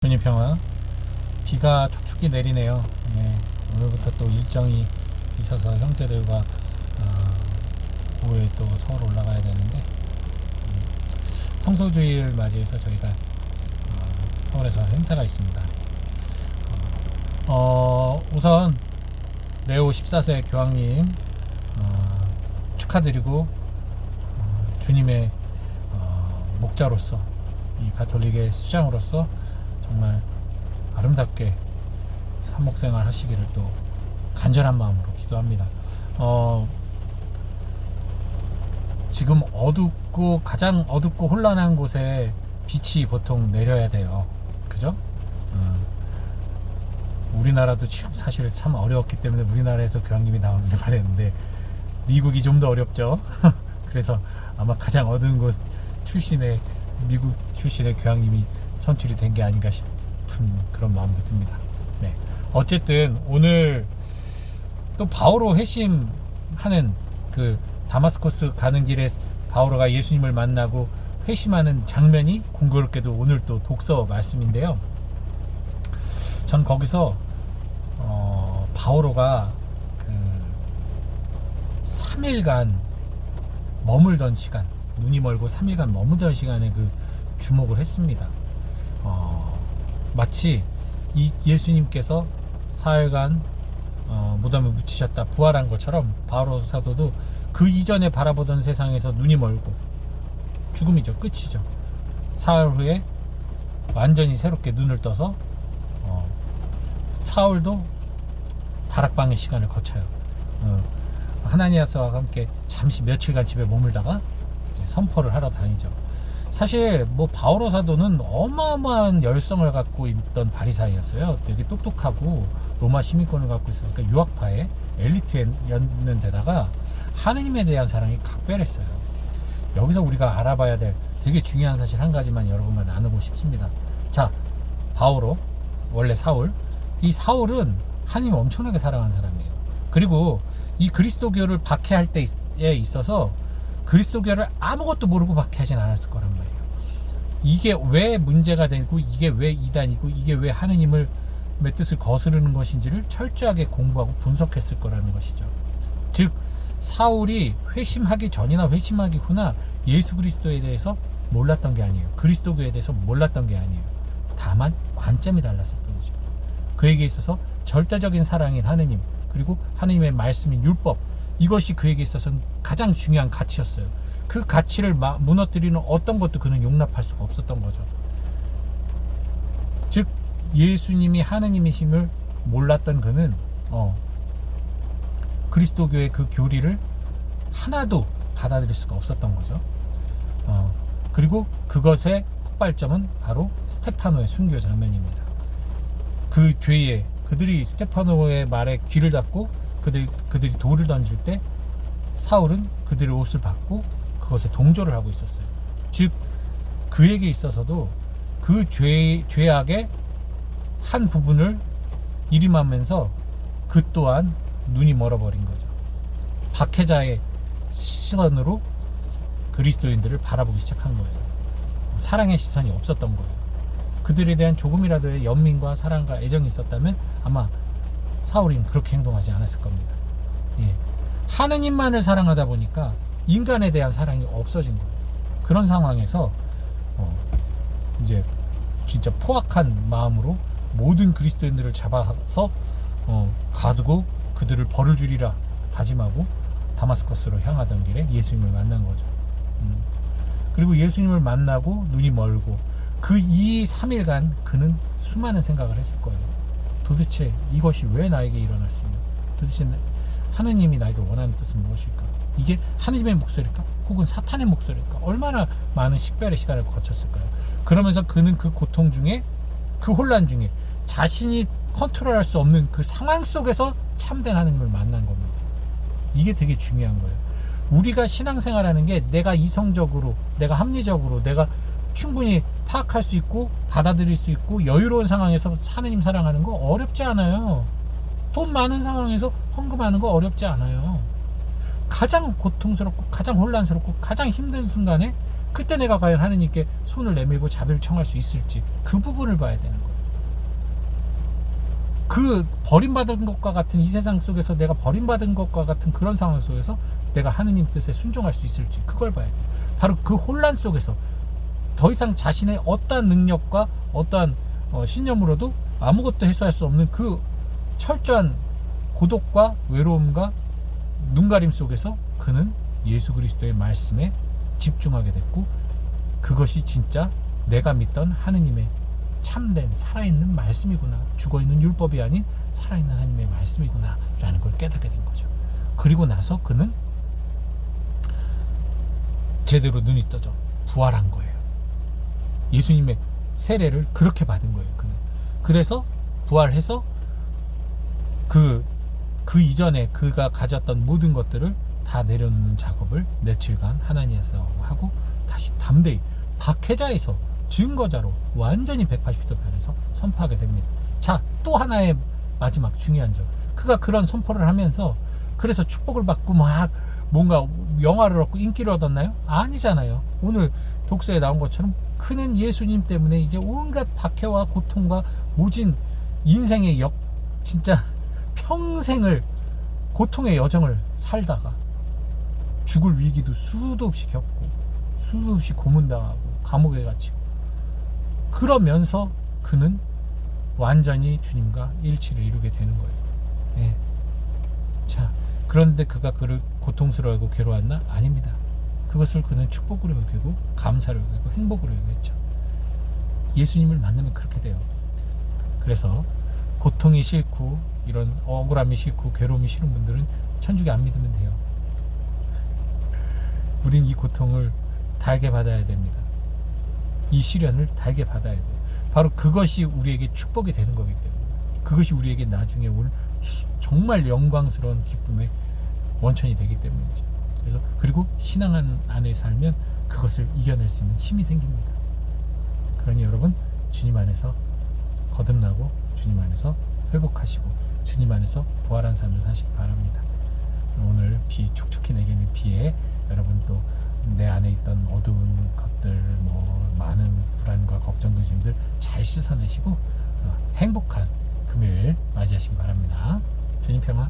주님 평화. 비가 촉촉히 내리네요. 네, 오늘부터 또 일정이 있어서 형제들과 오후에 또 서울 올라가야 되는데 성소주의를 맞이해서 저희가 서울에서 행사가 있습니다. 우선 레오 14세 교황님 축하드리고 주님의 목자로서 이 가톨릭의 수장으로서 정말 아름답게 사목생활 하시기를 또 간절한 마음으로 기도합니다. 지금 가장 어둡고 혼란한 곳에 빛이 보통 내려야 돼요. 그죠? 우리나라도 지금 사실 참 어려웠기 때문에 우리나라에서 교황님이 나오길 바랬는데 미국이 좀 더 어렵죠. 그래서 아마 가장 어두운 곳 출신의 미국 출신의 교황님이 선출이 된 게 아닌가 싶은 그런 마음도 듭니다. 네. 어쨌든 오늘 또 바오로 회심하는 그 다마스커스 가는 길에 바오로가 예수님을 만나고 회심하는 장면이 공교롭게도 오늘 또 독서 말씀인데요. 전 거기서 바오로가 그 3일간 머물던 시간, 눈이 멀고 3일간 머물던 시간에 그 주목을 했습니다. 마치 예수님께서 사흘간 무덤에 묻히셨다 부활한 것처럼 바오로 사도도 그 이전에 바라보던 세상에서 눈이 멀고 죽음이죠. 끝이죠. 사흘 후에 완전히 새롭게 눈을 떠서 사울도 다락방의 시간을 거쳐요. 하나니아스와 함께 잠시 며칠간 집에 머물다가 이제 선포를 하러 다니죠. 사실 뭐 바오로 사도는 어마어마한 열성을 갖고 있던 바리사이였어요. 되게 똑똑하고 로마 시민권을 갖고 있었으니까 유학파의 엘리트였는 데다가 하느님에 대한 사랑이 각별했어요. 여기서 우리가 알아봐야 될 되게 중요한 사실 한 가지만 여러분과 나누고 싶습니다. 자, 바오로, 원래 사울. 이 사울은 하느님을 엄청나게 사랑한 사람이에요. 그리고 이 그리스도교를 박해할 때에 있어서 그리스도교를 아무것도 모르고 박해하진 않았을 거란 말이에요. 이게 왜 문제가 되고 이게 왜 이단이고 이게 왜 하느님의 뜻을 거스르는 것인지를 철저하게 공부하고 분석했을 거라는 것이죠. 즉 사울이 회심하기 전이나 회심하기 후나 예수 그리스도에 대해서 몰랐던 게 아니에요. 그리스도교에 대해서 몰랐던 게 아니에요. 다만 관점이 달랐을 뿐이죠. 그에게 있어서 절대적인 사랑인 하느님, 그리고 하느님의 말씀인 율법, 이것이 그에게 있어서는 가장 중요한 가치였어요. 그 가치를 무너뜨리는 어떤 것도 그는 용납할 수가 없었던 거죠. 즉 예수님이 하느님이심을 몰랐던 그는 그리스도교의 그 교리를 하나도 받아들일 수가 없었던 거죠. 그리고 그것의 폭발점은 바로 스테파노의 순교 장면입니다. 그 죄에 그들이 스테파노의 말에 귀를 닫고 그들이 돌을 던질 때 사울은 그들의 옷을 받고 그것에 동조를 하고 있었어요. 즉 그에게 있어서도 그 죄악의 한 부분을 일임하면서 그 또한 눈이 멀어버린 거죠. 박해자의 시선으로 그리스도인들을 바라보기 시작한 거예요. 사랑의 시선이 없었던 거예요. 그들에 대한 조금이라도의 연민과 사랑과 애정이 있었다면 아마 사울은 그렇게 행동하지 않았을 겁니다. 예. 하느님만을 사랑하다 보니까 인간에 대한 사랑이 없어진 거예요. 그런 상황에서 이제 진짜 포악한 마음으로 모든 그리스도인들을 잡아서 가두고 그들을 벌을 주리라 다짐하고 다마스커스로 향하던 길에 예수님을 만난 거죠. 그리고 예수님을 만나고 눈이 멀고 그 3일간 그는 수많은 생각을 했을 거예요. 도대체 이것이 왜 나에게 일어났으며, 도대체 하느님이 나에게 원하는 뜻은 무엇일까? 이게 하느님의 목소리일까? 혹은 사탄의 목소리일까? 얼마나 많은 식별의 시간을 거쳤을까요? 그러면서 그는 그 고통 중에, 그 혼란 중에 자신이 컨트롤할 수 없는 그 상황 속에서 참된 하느님을 만난 겁니다. 이게 되게 중요한 거예요. 우리가 신앙생활하는 게 내가 이성적으로, 내가 합리적으로, 내가 충분히 파악할 수 있고 받아들일 수 있고 여유로운 상황에서 하느님 사랑하는 거 어렵지 않아요. 돈 많은 상황에서 헌금하는 거 어렵지 않아요. 가장 고통스럽고 가장 혼란스럽고 가장 힘든 순간에 그때 내가 과연 하느님께 손을 내밀고 자비를 청할 수 있을지, 그 부분을 봐야 되는 거예요. 그 버림받은 것과 같은 이 세상 속에서 내가 버림받은 것과 같은 그런 상황 속에서 내가 하느님 뜻에 순종할 수 있을지, 그걸 봐야 돼요. 바로 그 혼란 속에서 더 이상 자신의 어떠한 능력과 어떠한 신념으로도 아무것도 해소할 수 없는 그 철저한 고독과 외로움과 눈가림 속에서 그는 예수 그리스도의 말씀에 집중하게 됐고, 그것이 진짜 내가 믿던 하느님의 참된 살아있는 말씀이구나, 죽어있는 율법이 아닌 살아있는 하나님의 말씀이구나 라는 걸 깨닫게 된 거죠. 그리고 나서 그는 제대로 눈이 떠져 부활한 거예요. 예수님의 세례를 그렇게 받은 거예요. 그는 그래서 부활해서 그 이전에 그가 가졌던 모든 것들을 다 내려놓는 작업을 며칠간 하나니아에서 하고 다시 담대히 박해자에서 증거자로 완전히 180도 변해서 선포하게 됩니다. 자, 또 하나의 마지막 중요한 점, 그가 그런 선포를 하면서 그래서 축복을 받고 막 뭔가 영화를 얻고 인기를 얻었나요? 아니잖아요. 오늘 독서에 나온 것처럼 그는 예수님 때문에 이제 온갖 박해와 고통과 모진 인생의 진짜 평생을 고통의 여정을 살다가 죽을 위기도 수도 없이 겪고 수도 없이 고문당하고 감옥에 갇히고, 그러면서 그는 완전히 주님과 일치를 이루게 되는 거예요. 예. 자, 그런데 그가 그를 고통스러워하고 괴로웠나? 아닙니다. 그것을 그는 축복으로 여기고 감사로 여기고 행복으로 여겼죠. 예수님을 만나면 그렇게 돼요. 그래서 고통이 싫고 이런 억울함이 싫고 괴로움이 싫은 분들은 천주교 안 믿으면 돼요. 우린 이 고통을 달게 받아야 됩니다. 이 시련을 달게 받아야 돼요. 바로 그것이 우리에게 축복이 되는 거기 때문에, 그것이 우리에게 나중에 올 정말 영광스러운 기쁨의 원천이 되기 때문이죠. 그래서 그리고 신앙 안에 살면 그것을 이겨낼 수 있는 힘이 생깁니다. 그러니 여러분, 주님 안에서 거듭나고 주님 안에서 회복하시고 주님 안에서 부활한 삶을 사시기 바랍니다. 오늘 비 촉촉히 내리는 비에 여러분 또 내 안에 있던 어두운 것들, 많은 불안과 걱정, 근심들 잘 씻어내시고 행복한 금요일 맞이하시기 바랍니다. 주님 평화.